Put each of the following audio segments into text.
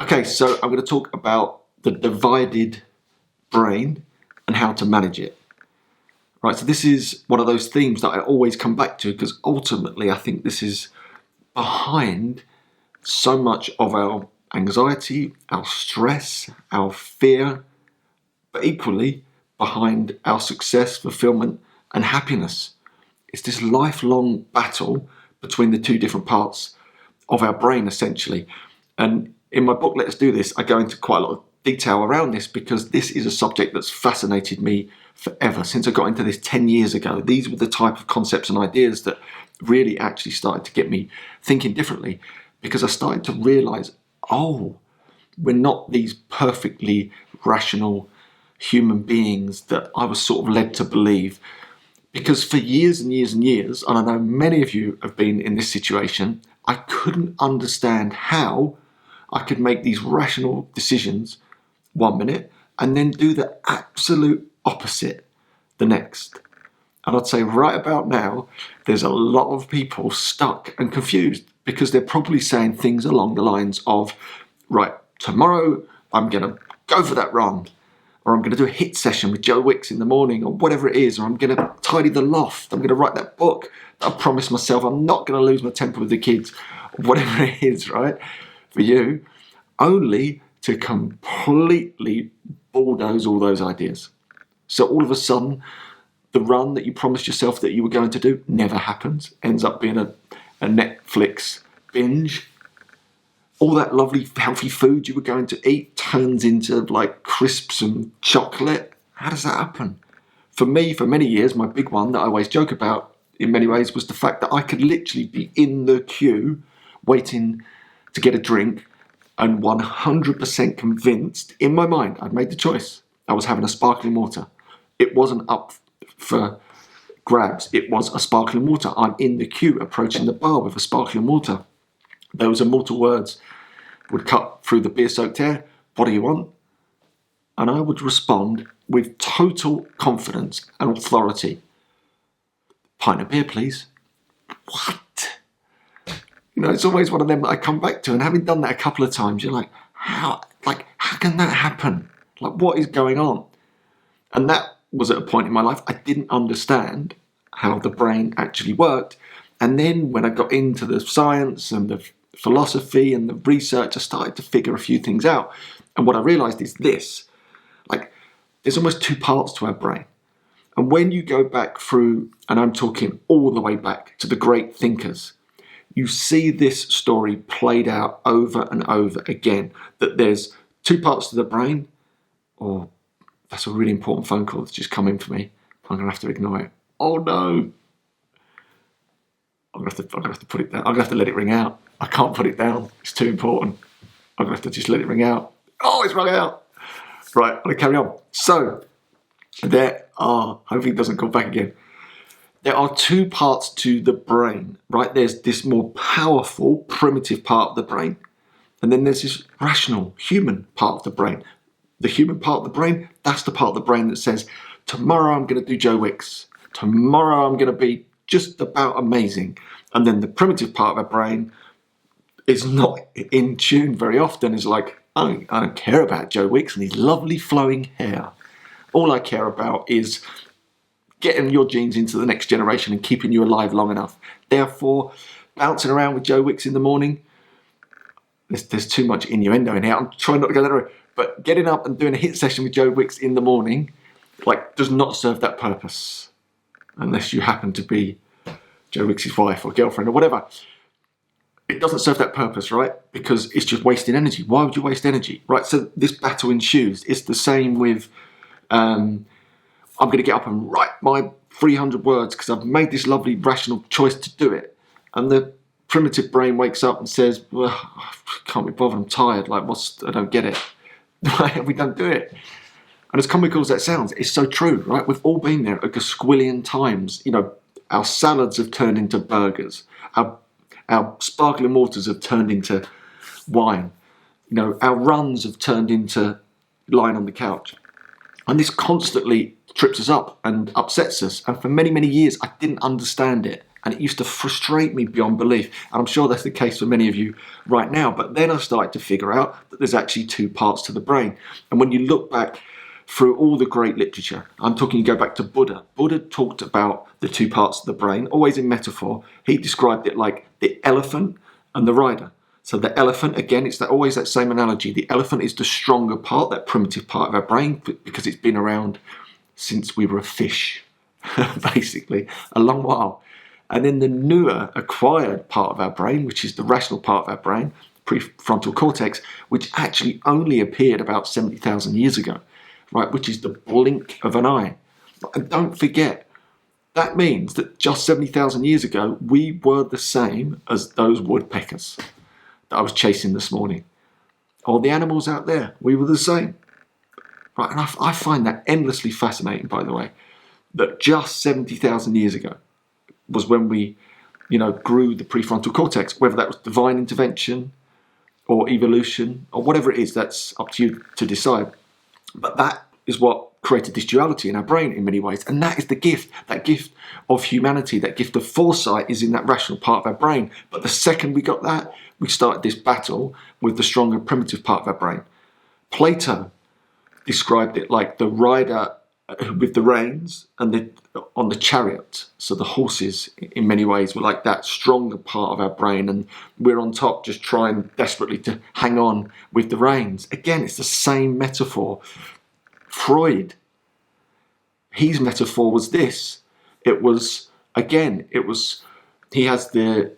Okay, so I'm going to talk about the divided brain and how to manage it. Right, so this is one of those themes that I always come back to because ultimately I think this is behind so much of our anxiety, our stress, our fear, but equally behind our success, fulfillment, and happiness. It's this lifelong battle between the two different parts of our brain, essentially. And in my book, Let's Do This, I go into quite a lot of detail around this because this is a subject that's fascinated me forever. Since I got into this 10 years ago, these were the type of concepts and ideas that really actually started to get me thinking differently, because I started to realize, oh, we're not these perfectly rational human beings that I was sort of led to believe. Because for years and years and years, and I know many of you have been in this situation, I couldn't understand how I could make these rational decisions one minute and then do the absolute opposite the next. And I'd say right about now, there's a lot of people stuck and confused because they're probably saying things along the lines of, right, tomorrow I'm going to go for that run, or I'm going to do a hit session with Joe Wicks in the morning, or whatever it is, or I'm going to tidy the loft, I'm going to write that book that I promised myself, I'm not going to lose my temper with the kids, whatever it is, right, for you, only to completely bulldoze all those ideas. So all of a sudden, the run that you promised yourself that you were going to do never happens, ends up being a Netflix binge. All that lovely healthy food you were going to eat turns into like crisps and chocolate. How does that happen? For me, for many years, my big one that I always joke about in many ways was the fact that I could literally be in the queue waiting to get a drink and 100% convinced in my mind, I'd made the choice. I was having a sparkling water. It wasn't up for grabs. It was a sparkling water. I'm in the queue approaching the bar with a sparkling water. Those immortal words would cut through the beer-soaked air. What do you want? And I would respond with total confidence and authority. Pint of beer, please. What? You know, it's always one of them that I come back to, and having done that a couple of times, you're like, how can that happen? Like, what is going on? And that was at a point in my life I didn't understand how the brain actually worked. And then when I got into the science and the philosophy and the research, I started to figure a few things out. And what I realized is this, like, there's almost two parts to our brain. And when you go back through, and I'm talking all the way back to the great thinkers, you see this story played out over and over again, that there's two parts to the brain. Oh, that's a really important phone call that's just come in for me. I'm going to have to ignore it. Oh no. I'm going to have to put it down. I'm going to have to let it ring out. I can't put it down. It's too important. I'm going to have to just let it ring out. Oh, it's rung out. Right, I'm going to carry on. So, there are, hopefully it doesn't call back again. There are two parts to the brain, right? There's this more powerful, primitive part of the brain. And then there's this rational, human part of the brain. The human part of the brain, that's the part of the brain that says, tomorrow I'm going to do Joe Wicks. Tomorrow I'm going to be just about amazing. And then the primitive part of our brain is not in tune very often. Is like, I don't care about Joe Wicks and his lovely flowing hair. All I care about is getting your genes into the next generation and keeping you alive long enough. Therefore, bouncing around with Joe Wicks in the morning, there's too much innuendo in here. I'm trying not to go that way. But getting up and doing a hit session with Joe Wicks in the morning, like, does not serve that purpose. Unless you happen to be Joe Wicks' wife or girlfriend or whatever. It doesn't serve that purpose, right? Because it's just wasting energy. Why would you waste energy? Right, so this battle ensues. It's the same with, I'm going to get up and write my 300 words because I've made this lovely rational choice to do it. And the primitive brain wakes up and says, well, I can't be bothered, I'm tired. Like, I don't get it. We don't do it. And as comical as that sounds, it's so true, right? We've all been there a gazillion times. You know, our salads have turned into burgers. Our sparkling waters have turned into wine. You know, our runs have turned into lying on the couch. And this constantly trips us up and upsets us. And for many, many years, I didn't understand it. And it used to frustrate me beyond belief. And I'm sure that's the case for many of you right now. But then I started to figure out that there's actually two parts to the brain. And when you look back through all the great literature, I'm talking, you go back to Buddha. Buddha talked about the two parts of the brain, always in metaphor. He described it like the elephant and the rider. So the elephant, again, it's always that same analogy. The elephant is the stronger part, that primitive part of our brain, because it's been around since we were a fish, basically, a long while. And then the newer acquired part of our brain, which is the rational part of our brain, prefrontal cortex, which actually only appeared about 70,000 years ago, right? Which is the blink of an eye. And don't forget, that means that just 70,000 years ago, we were the same as those woodpeckers that I was chasing this morning. All the animals out there, we were the same. Right? And I find that endlessly fascinating, by the way, that just 70,000 years ago was when we, grew the prefrontal cortex, whether that was divine intervention or evolution or whatever it is, that's up to you to decide. But that is what created this duality in our brain in many ways. And that is the gift, that gift of humanity, that gift of foresight is in that rational part of our brain. But the second we got that, we started this battle with the stronger primitive part of our brain. Plato described it like the rider with the reins and on the chariot. So the horses in many ways were like that stronger part of our brain, and we're on top just trying desperately to hang on with the reins. Again, it's the same metaphor. Freud, his metaphor was this. He has the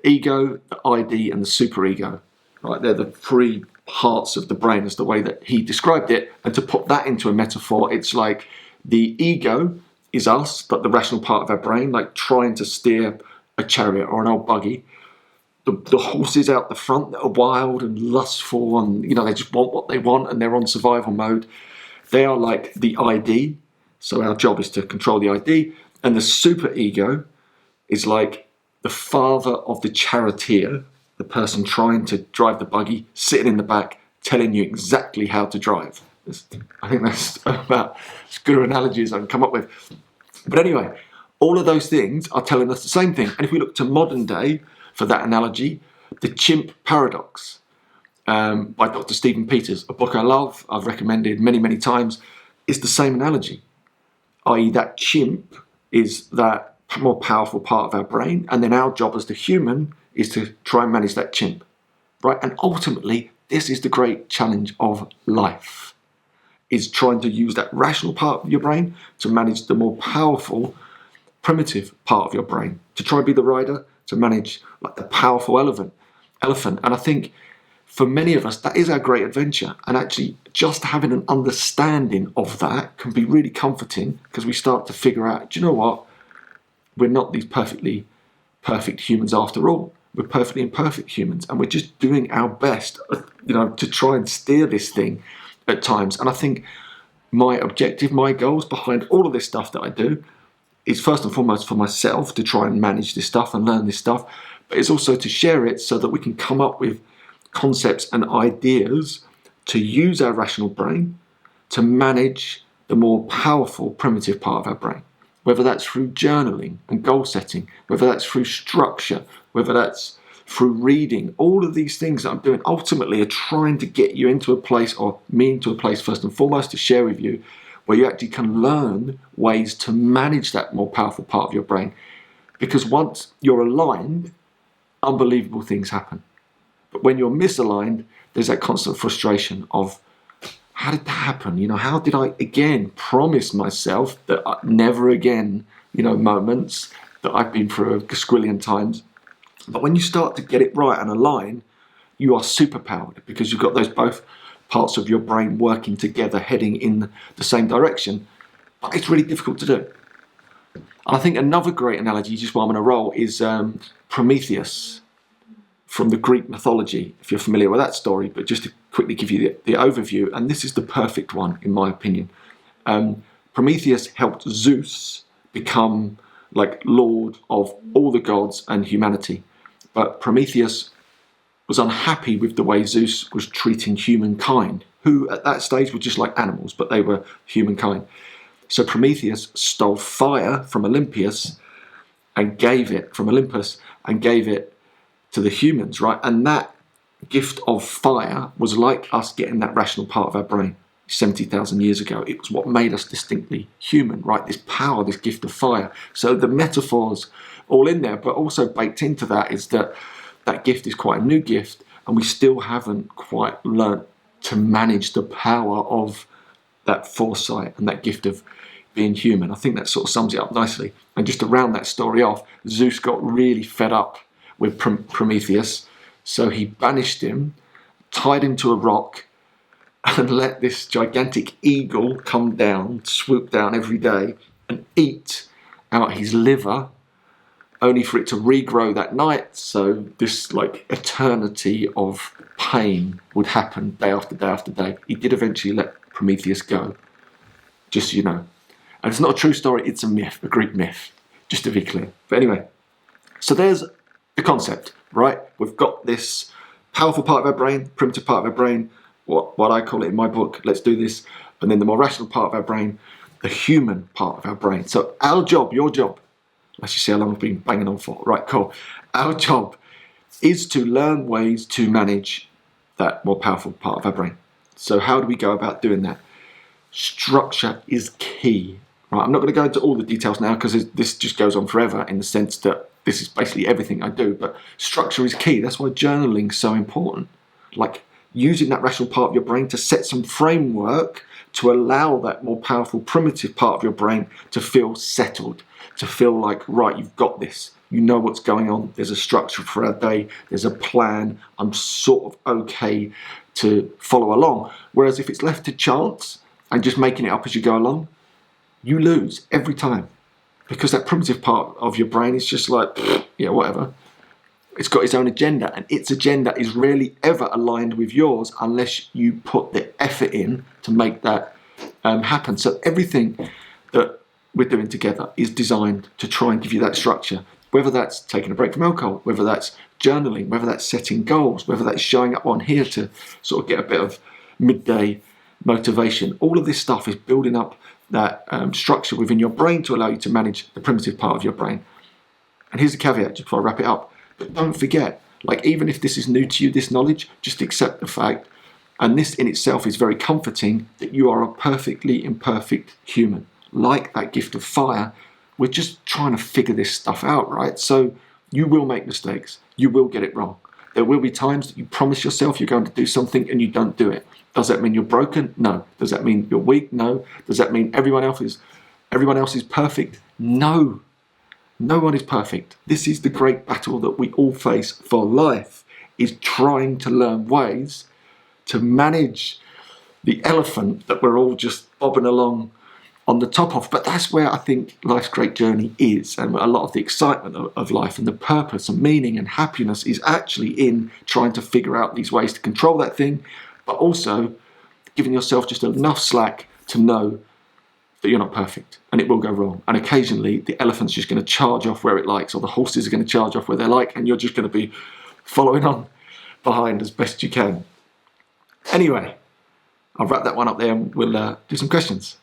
ego, the ID, and the superego. Right, they're the three parts of the brain, is the way that he described it. And to put that into a metaphor, it's like the ego is us, like the rational part of our brain, like trying to steer a chariot or an old buggy. The horses out the front that are wild and lustful, and they just want what they want and they're on survival mode. They are like the ID. So our job is to control the ID. And the superego is like the father of the charioteer, the person trying to drive the buggy, sitting in the back, telling you exactly how to drive. I think that's about as good an analogy as I can come up with. But anyway, all of those things are telling us the same thing. And if we look to modern day for that analogy, the chimp paradox by Dr. Stephen Peters, a book I love, I've recommended many, many times, is the same analogy. I.e. that chimp is that more powerful part of our brain, and then our job as the human is to try and manage that chimp, right? And ultimately, this is the great challenge of life, is trying to use that rational part of your brain to manage the more powerful, primitive part of your brain, to try and be the rider, to manage like the powerful elephant. And I think for many of us, that is our great adventure. And actually, just having an understanding of that can be really comforting, because we start to figure out, do you know what? We're not these perfectly perfect humans after all. We're perfectly imperfect humans, and we're just doing our best, to try and steer this thing at times. And I think my objective, my goals behind all of this stuff that I do is first and foremost for myself to try and manage this stuff and learn this stuff, but it's also to share it so that we can come up with concepts and ideas to use our rational brain to manage the more powerful primitive part of our brain. Whether that's through journaling and goal setting, whether that's through structure, whether that's through reading, all of these things that I'm doing ultimately are trying to get you into a place, or me into a place first and foremost, to share with you, where you actually can learn ways to manage that more powerful part of your brain. Because once you're aligned, unbelievable things happen. But when you're misaligned, there's that constant frustration of, how did that happen? How did I again promise myself that never again, moments that I've been through a squillion times. But when you start to get it right and align, you are superpowered, because you've got those both parts of your brain working together, heading in the same direction. But it's really difficult to do. And I think another great analogy, just while I'm on a roll, is Prometheus from the Greek mythology, if you're familiar with that story. But just to quickly give you the overview, and this is the perfect one in my opinion. Prometheus helped Zeus become like lord of all the gods and humanity. But Prometheus was unhappy with the way Zeus was treating humankind, who at that stage were just like animals, but they were humankind. So Prometheus stole fire from Olympus and gave it from Olympus and gave it to the humans, right? And that gift of fire was like us getting that rational part of our brain 70,000 years ago. It was what made us distinctly human, right? This power, this gift of fire. So the metaphors all in there, but also baked into that is that that gift is quite a new gift, and we still haven't quite learnt to manage the power of that foresight and that gift of being human. I think that sort of sums it up nicely. And just to round that story off, Zeus got really fed up with Prometheus, so he banished him, tied him to a rock, and let this gigantic eagle come down, swoop down every day and eat out his liver, only for it to regrow that night. So this like eternity of pain would happen day after day after day. He did eventually let Prometheus go, just so you know. And it's not a true story, it's a myth, a Greek myth, just to be clear. But anyway, so there's the concept, right? We've got this powerful part of our brain, primitive part of our brain, what I call it in my book, let's do this, and then the more rational part of our brain, the human part of our brain. So our job, your job, let's just see how long I've been banging on for. Right, cool. Our job is to learn ways to manage that more powerful part of our brain. So how do we go about doing that? Structure is key. Right, I'm not going to go into all the details now because this just goes on forever in the sense that this is basically everything I do, but structure is key. That's why journaling is so important. Like using that rational part of your brain to set some framework to allow that more powerful primitive part of your brain to feel settled, to feel like, right, you've got this. You know what's going on. There's a structure for our day. There's a plan. I'm sort of okay to follow along. Whereas if it's left to chance and just making it up as you go along, you lose every time. Because that primitive part of your brain is just like, yeah, whatever. It's got its own agenda, and its agenda is rarely ever aligned with yours unless you put the effort in to make that happen. So everything that we're doing together is designed to try and give you that structure, whether that's taking a break from alcohol, whether that's journaling, whether that's setting goals, whether that's showing up on here to sort of get a bit of midday motivation. All of this stuff is building up that structure within your brain to allow you to manage the primitive part of your brain. And here's the caveat just before I wrap it up. But don't forget, like even if this is new to you, this knowledge, just accept the fact, and this in itself is very comforting, that you are a perfectly imperfect human. Like that gift of fire, we're just trying to figure this stuff out, right? So you will make mistakes. You will get it wrong. There will be times that you promise yourself you're going to do something and you don't do it. Does that mean you're broken? No. Does that mean you're weak? No. Does that mean everyone else is perfect? No. No one is perfect. This is the great battle that we all face for life, is trying to learn ways to manage the elephant that we're all just bobbing along on the top of. But that's where I think life's great journey is, and a lot of the excitement of life and the purpose and meaning and happiness is actually in trying to figure out these ways to control that thing, but also giving yourself just enough slack to know that you're not perfect and it will go wrong. And occasionally the elephant's just going to charge off where it likes, or the horses are going to charge off where they like, and you're just going to be following on behind as best you can. Anyway, I'll wrap that one up there and we'll do some questions.